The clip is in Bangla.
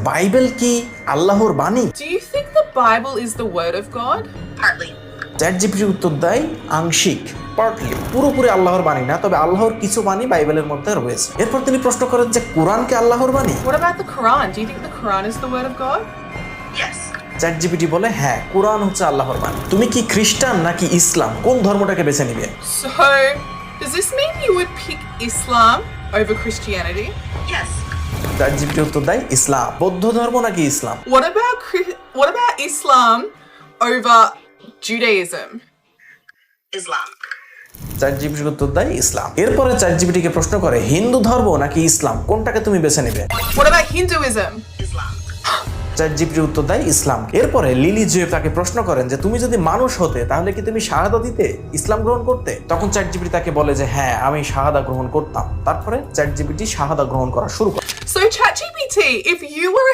বাইবেল কি আল্লাহর বাণী? Do you think the Bible is the word of God? Partly. ChatGPT উত্তর দেয় আংশিক, পার্টলি, পুরোপুরি আল্লাহর বাণী না, তবে আল্লাহর কিছু বাণী বাইবেলের মধ্যে রয়েছে। এরপর তিনি প্রশ্ন করেন যে কোরআন কি আল্লাহর বাণী? What about the Quran? Do you think the Quran is the word of God? Yes. ChatGPT বলে হ্যাঁ, কোরআন হচ্ছে আল্লাহর বাণী। তুমি কি খ্রিস্টান নাকি ইসলাম, কোন ধর্মটাকে বেছে নিবে? So, does this mean you would pick Islam over Christianity? Yes. ChatGPT উত্তর দেয় ইসলাম। বৌদ্ধ ধর্ম নাকি ইসলাম? What about Islam over Judaism? Islam. চ্যাটজিপিটির উত্তর দেয় ইসলাম। এরপরে চ্যাটজিপিটিকে প্রশ্ন করে হিন্দু ধর্ম নাকি ইসলাম, কোনটাকে তুমি বেছে নেবে? What about Hinduism? Islam. ChatGPT উত্তর দেয় ইসলাম। এরপরে লিলি জুয়েফ তাকে প্রশ্ন করেন যে তুমি যদি মানুষ হতে তাহলে কি তুমি শাহাদা দিতে, ইসলাম গ্রহণ করতে? তখন চ্যাটজিপিটি তাকে বলে যে হ্যাঁ, আমি শাহাদা গ্রহণ করতাম। তারপরে চ্যাটজিপিটি শাহাদা গ্রহণ করা শুরু করে। So ChatGPT, if you were a